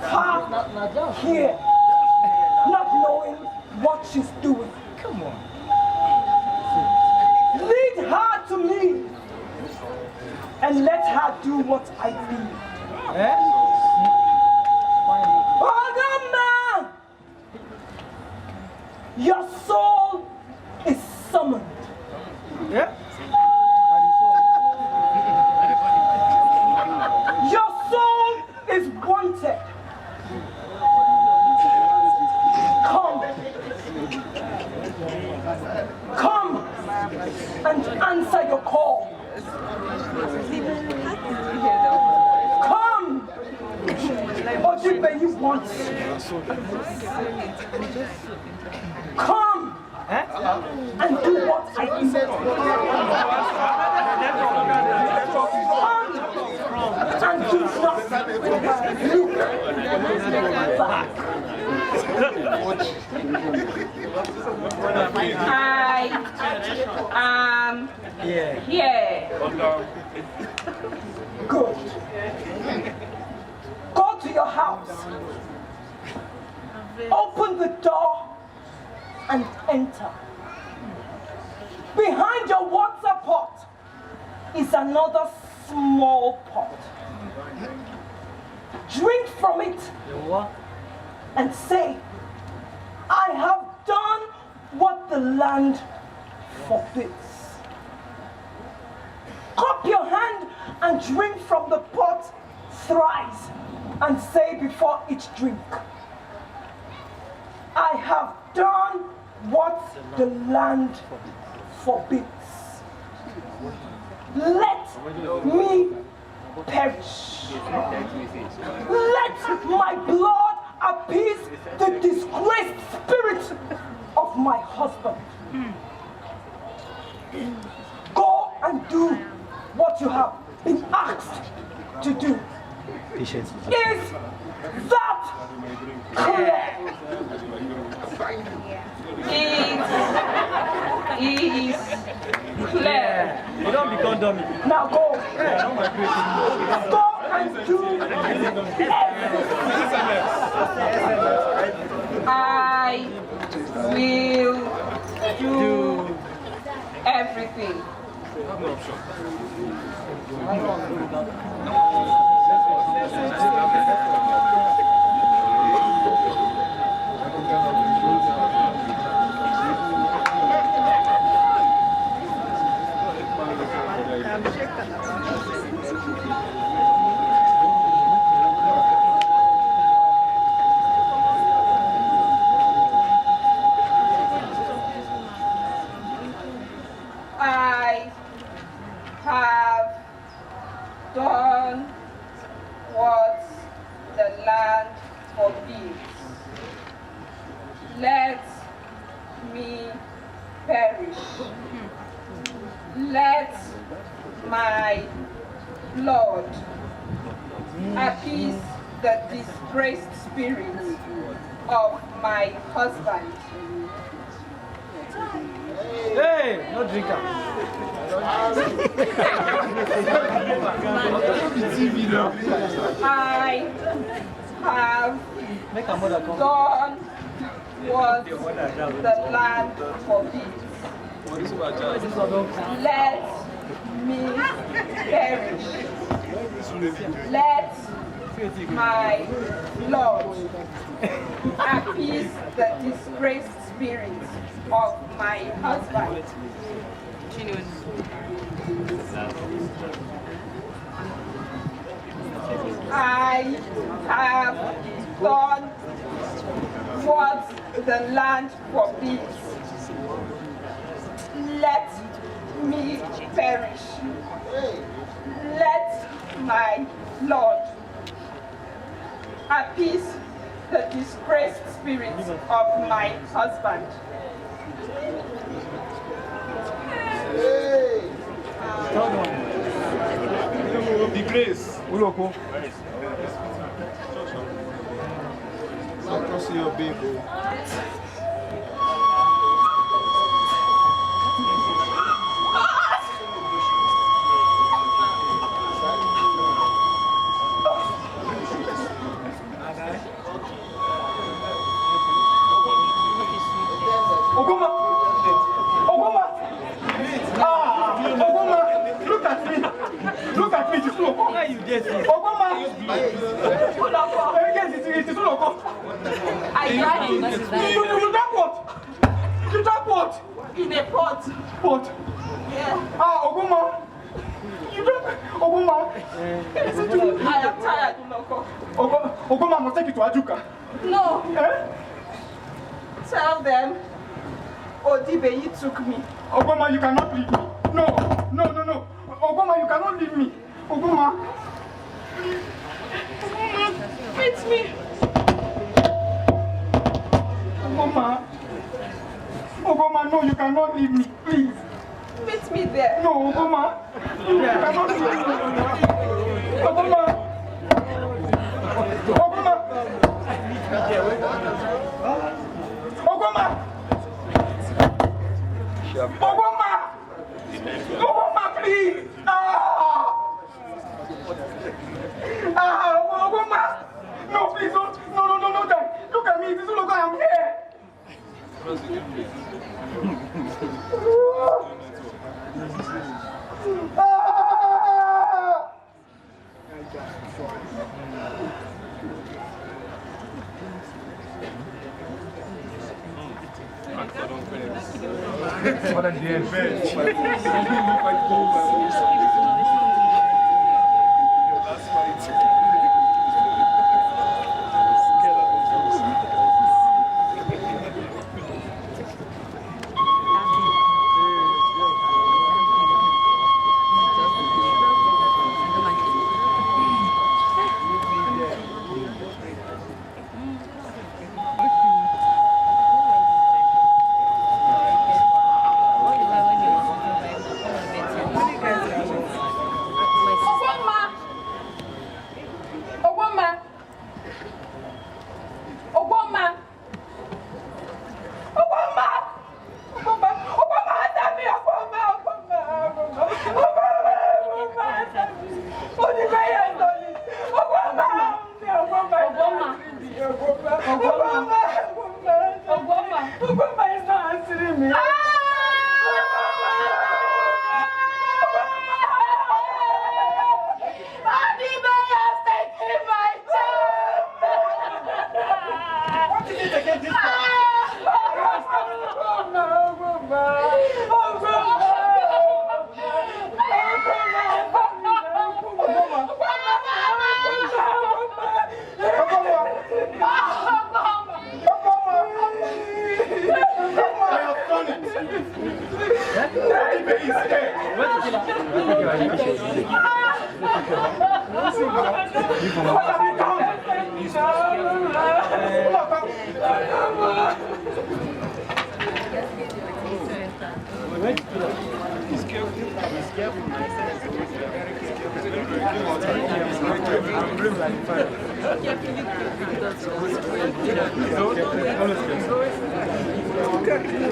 her here. Not knowing what she's doing. Come on. Lead her to me. And let her do what I do. Other man! Your soul is summoned. Yeah? Your soul is wanted. Come. Come and answer your call. Come. Ojibe, you want. Come and do what I do. Come and do not look back. I am here. Good. Go to your house. Open the door and enter. Behind your water pot is another small pot. Drink from it and say, I have done what the land forbids. Cup your hand and drink from the pot thrice and say before each drink, I have done what the land forbids. Let me perish. Let my blood appease the disgraced spirit of my husband. Go and do what you have been asked to do. Is that clear? It is clear. You don't become dummy. Now go. Go and do everything. I will do everything. I have done what the land forbids. Let me perish. Let my blood appease the disgraced spirit of my husband. Hey, no drinker. I have done what the land forbids. Let me perish. Let my blood appease the disgraced spirit of my husband. I have done what the land forbids. Let me perish. Let my blood appease the disgraced spirit of my husband. The grace. see your baby. Ogoma! Ogoma! Ah! Ogoma! Look at me! Look at me, it's Uloko! Ogoma! Yes, it's Uloko! I got it. You drank what? You drank what? In a pot. What? Yeah. Ah, Ogoma! You drank... Ogoma! Listen to me. I am tired, Uloko. Ogoma, I must take you to Ajuka. No. Eh? Tell them Odibeyi took me. Ogoma, you cannot leave me. No. Ogoma, you cannot leave me. Ogoma. Meet me. Ogoma, no, you cannot leave me, please. Meet me there. No, Ogoma. You cannot leave me. Ogoma. Ogoma. Ogoma. Ogoma. Ogoma, please. Ogoma. No, please, don't. No, die. Look at me. This is Uloko. I'm here. What a dear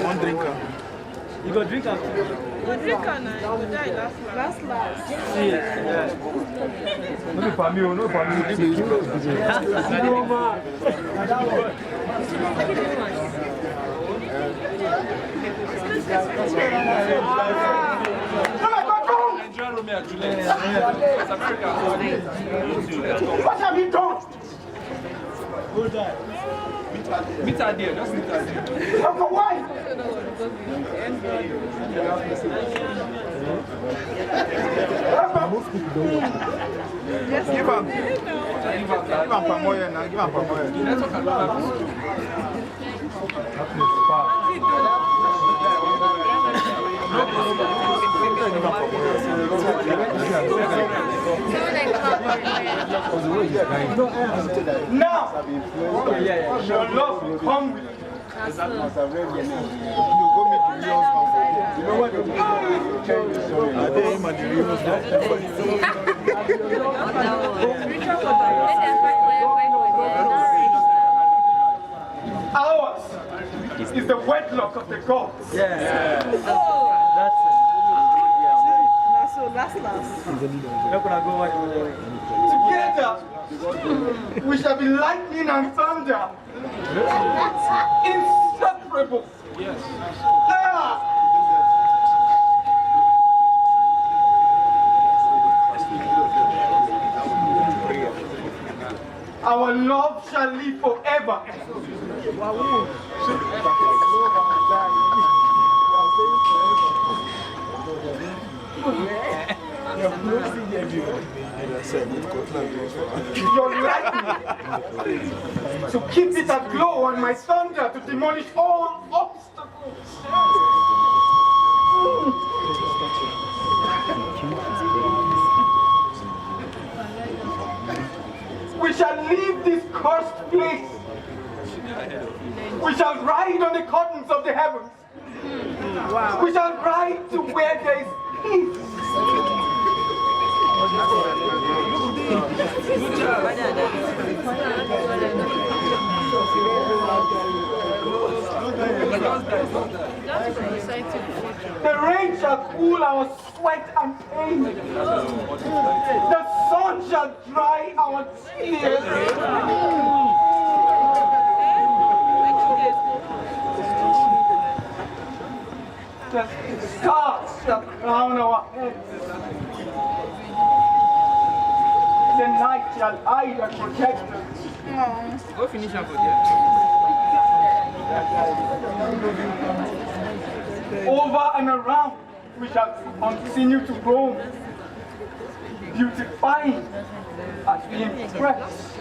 One drinker. You go drink after. You drink and you go die last. See, yeah. No for me, no for me. What have you done? Meet her there, just meet her there. Why? Give him Pamoya now, give him Pamoya. Let's talk about Now, your love will come with you. You go meet the real husband. You know what? I think him and the real husband. is the wedlock of the gods. Yeah. That's Together, we shall be lightning and thunder. Inseparable. Yes. Our love shall live forever. Your lightning to keep it aglow, and my thunder to demolish all obstacles. We shall leave this cursed place. We shall ride on the curtains of the heavens. We shall ride to where there is peace. The rain shall cool our sweat and pain. The sun shall dry our tears. The stars shall crown our heads. The night shall hide and protect us. Go finish up with Over and around, we shall continue to roam, beautifying as we impress.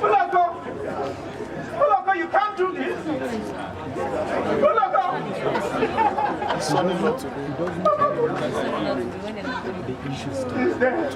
Wedlock, you can't do this. Wedlock. Something not to do. He's there.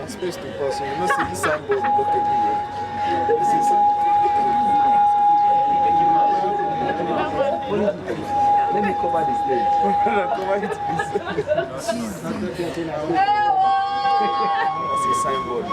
Space to pass, you know, see this signboard, look at me. This is let me cover the stage. Cover it, please. That's a signboard.